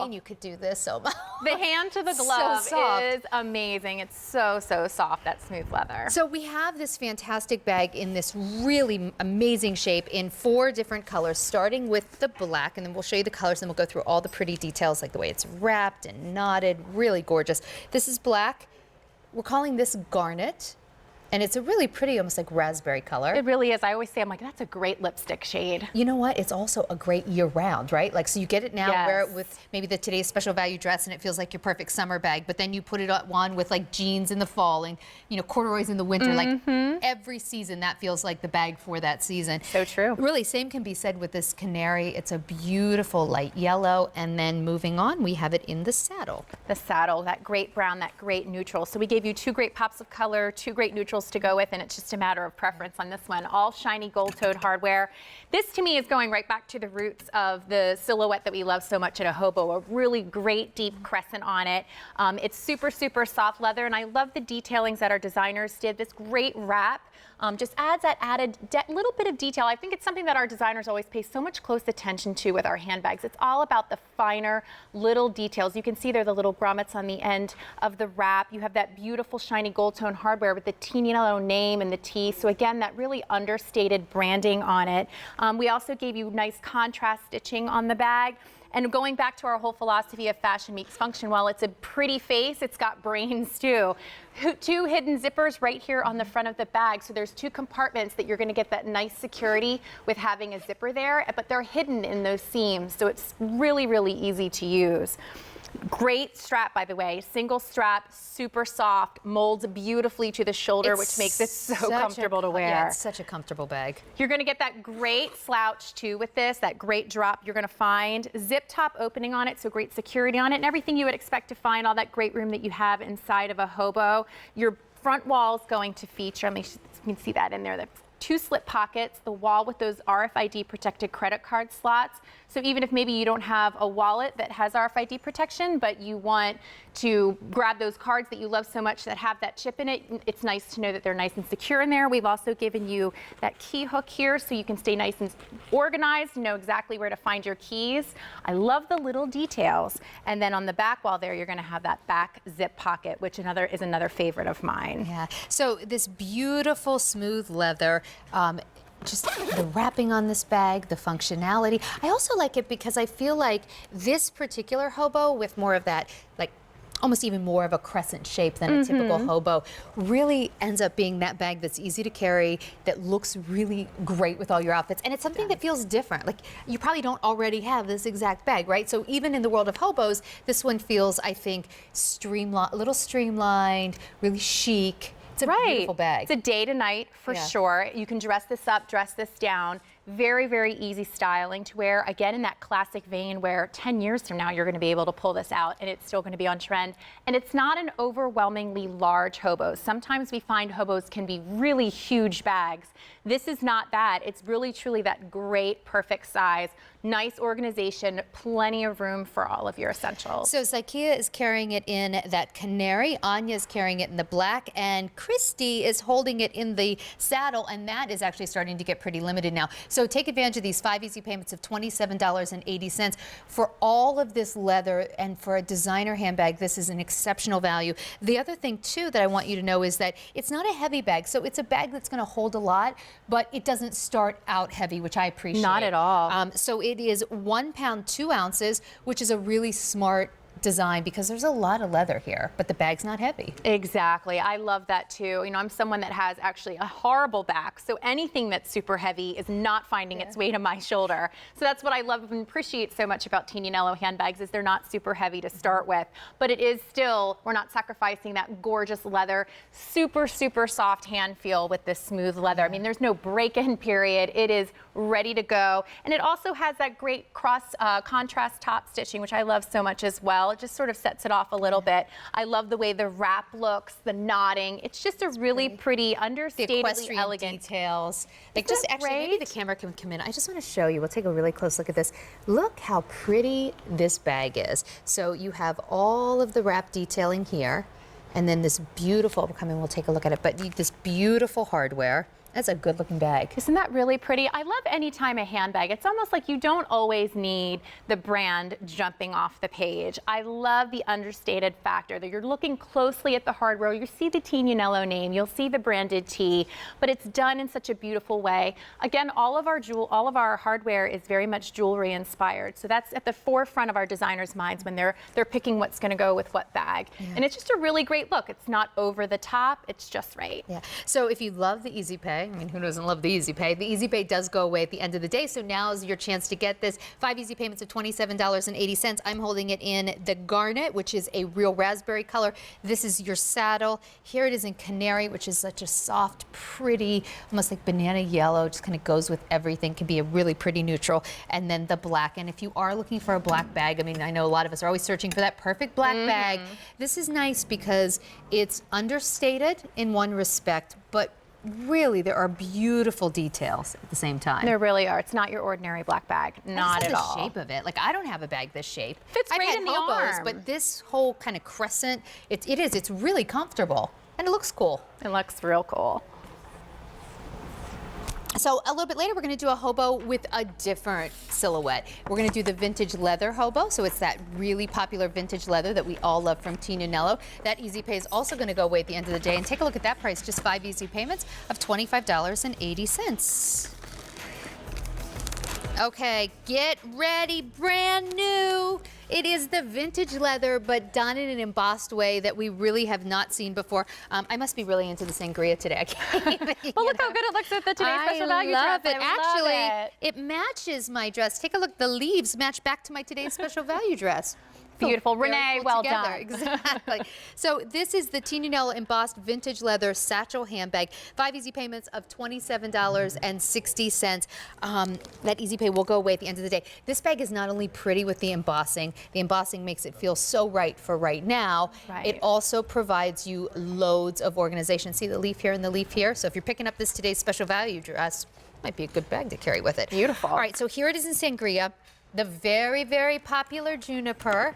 mean you could do this, Hobo? The hand to the glove is amazing. It's so, so soft, that smooth leather. So we have this fantastic bag in this really amazing shape in 4 different colors, starting with the black, and then we'll show you the colors, and we'll go through all the pretty details, like the way it's wrapped and knotted, really gorgeous. This is black. We're calling this garnet. And it's a really pretty, almost like raspberry color. It really is. I always say, I'm like, that's a great lipstick shade. You know what? It's also a great year-round, right? Like, so you get it now, Yes. wear it with maybe the today's special value dress, and it feels like your perfect summer bag. But then you put it on with like jeans in the fall and, you know, corduroys in the winter. Like every season, that feels like the bag for that season. So true. Really, same can be said with this canary. It's a beautiful light yellow. And then moving on, we have it in the saddle. The saddle, that great brown, that great neutral. So we gave you 2 great pops of color, 2 great neutrals to go with, and it's just a matter of preference on this one. All shiny gold-toed hardware. This to me is going right back to the roots of the silhouette that we love so much at a Hobo, a really great deep crescent on it. It's super, super soft leather, and I love the detailings that our designers did. This great wrap just adds that added little bit of detail. I think it's something that our designers always pay so much close attention to with our handbags. It's all about the finer little details. You can see there the little grommets on the end of the wrap. You have that beautiful shiny gold tone hardware with the Tignanello name and the T. So again, that really understated branding on it. We also gave you nice contrast stitching on the bag. And going back to our whole philosophy of fashion meets function, while it's a pretty face, it's got brains too. 2 hidden zippers right here on the front of the bag. So there's 2 compartments that you're gonna get that nice security with having a zipper there, but they're hidden in those seams. So it's really, really easy to use. Great strap, by the way, single strap, super soft, molds beautifully to the shoulder, which makes it so comfortable to wear. Yeah, it's such a comfortable bag. You're gonna get that great slouch too with this, that great drop you're gonna find. Zip top opening on it, so great security on it, and everything you would expect to find, all that great room that you have inside of a Hobo. Your front wall is going to feature, you can see that in there, the 2 slip pockets, the wall with those RFID protected credit card slots. So even if maybe you don't have a wallet that has RFID protection, but you want to grab those cards that you love so much that have that chip in it, it's nice to know that they're nice and secure in there. We've also given you that key hook here so you can stay nice and organized, know exactly where to find your keys. I love the little details. And then on the back wall there, you're gonna have that back zip pocket, which is another favorite of mine. Yeah, so this beautiful smooth leather, just the wrapping on this bag, the functionality. I also like it because I feel like this particular Hobo with more of that, like almost even more of a crescent shape than a typical Hobo, really ends up being that bag that's easy to carry, that looks really great with all your outfits. And it's something that feels different. Like you probably don't already have this exact bag, right? So even in the world of Hobos, this one feels, I think, a little streamlined, really chic. It's a beautiful bag. It's a day to night for sure. You can dress this up, dress this down. Very, very easy styling to wear. Again, in that classic vein where 10 years from now, you're gonna be able to pull this out and it's still gonna be on trend. And it's not an overwhelmingly large Hobo. Sometimes we find Hobos can be really huge bags. This is not that. It's really, truly that great, perfect size, nice organization, plenty of room for all of your essentials. So Zykia is carrying it in that canary, Anya is carrying it in the black, and Christy is holding it in the saddle, and that is actually starting to get pretty limited now. So take advantage of these 5 easy payments of $27.80 for all of this leather, and for a designer handbag, this is an exceptional value. The other thing too that I want you to know is that it's not a heavy bag, so it's a bag that's going to hold a lot, but it doesn't start out heavy, which I appreciate. Not at all. So it is 1 pound 2 ounces, which is a really smart design because there's a lot of leather here, but the bag's not heavy. Exactly. I love that too. You know, I'm someone that has actually a horrible back, so anything that's super heavy is not finding its way to my shoulder. So that's what I love and appreciate so much about Tignanello handbags, is they're not super heavy to start with, but it is still, we're not sacrificing that gorgeous leather, super, super soft hand feel with this smooth leather. I mean, there's no break-in period. It is ready to go. And it also has that great cross contrast top stitching, which I love so much as well. It just sort of sets it off a little bit. I love the way the wrap looks, the knotting. It's just a really pretty, understatedly elegant details. Like, just actually, maybe the camera can come in. I just want to show you. We'll take a really close look at this. Look how pretty this bag is. So you have all of the wrap detailing here, and then this beautiful, we'll come in, we'll take a look at it, but this beautiful hardware. That's a good looking bag. Isn't that really pretty? I love anytime a handbag. It's almost like you don't always need the brand jumping off the page. I love the understated factor that you're looking closely at the hardware. You see the Tignanello name, you'll see the branded T, but it's done in such a beautiful way. Again, all of our hardware is very much jewelry inspired. So that's at the forefront of our designers' minds when they're picking what's going to go with what bag. Yeah. And it's just a really great look. It's not over the top, it's just right. Yeah. So if you love the Easy Pay, I mean, who doesn't love the Easy Pay? The Easy Pay does go away at the end of the day, so now is your chance to get this. 5 easy payments of $27.80. I'm holding it in the garnet, which is a real raspberry color. This is your saddle. Here it is in canary, which is such a soft, pretty, almost like banana yellow. Just kind of goes with everything. Can be a really pretty neutral. And then the black. And if you are looking for a black bag, I mean, I know a lot of us are always searching for that perfect black bag. This is nice because it's understated in one respect, but really, there are beautiful details at the same time. There really are. It's not your ordinary black bag. Not at all. The shape of it. Like, I don't have a bag this shape. Fits I've great had in the Hobos, arm. but this whole kind of crescent, it's really comfortable. And it looks cool. It looks real cool. So a little bit later, we're going to do a hobo with a different silhouette. We're going to do the vintage leather hobo. So it's that really popular vintage leather that we all love from Tignanello. That Easy Pay is also going to go away at the end of the day. And take a look at that price, just 5 easy payments of $25.80. Okay, get ready, brand new. It is the vintage leather, but done in an embossed way that we really have not seen before. I must be really into the sangria today. I can't even, But look how good it looks with the Today's Special Value love dress. it. I Actually, love it matches my dress. Take a look. The leaves match back to my Today's Special Value dress. Beautiful. Very Renee, cool well together. done. Exactly. So this is the Tignanello embossed vintage leather satchel handbag. 5 easy payments of $27.60. That Easy Pay will go away at the end of the day. This bag is not only pretty with the embossing makes it feel so right for right now. Right. It also provides you loads of organization. See the leaf here and the leaf here? So if you're picking up this Today's Special Value dress, might be a good bag to carry with it. Beautiful. All right, so here it is in sangria. The very, very popular juniper.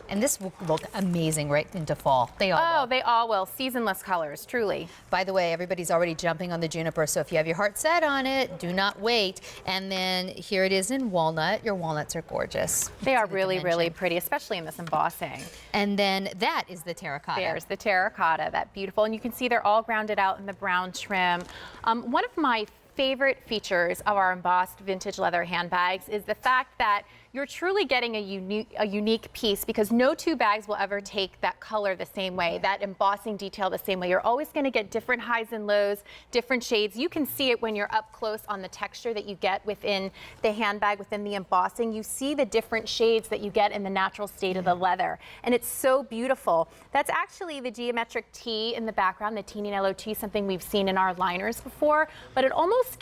And this will look amazing right into fall. They all will. Oh, they all will. Seasonless colors, truly. By the way, everybody's already jumping on the juniper, so if you have your heart set on it, do not wait. And then here it is in walnut. Your walnuts are gorgeous. They are See the really, really dimension. pretty, especially in this embossing. And then that is the terracotta. There's the terracotta, that beautiful. And you can see they're all grounded out in the brown trim. One of my favorite features of our embossed vintage leather handbags is the fact that you're truly getting a unique piece, because no two bags will ever take that color the same way, that embossing detail the same way. You're always going to get different highs and lows, different shades. You can see it when you're up close on the texture that you get within the handbag, within the embossing. You see the different shades that you get in the natural state of the leather, and it's so beautiful. That's actually the geometric T in the background, the Tignanello T, something we've seen in our liners before, but it almost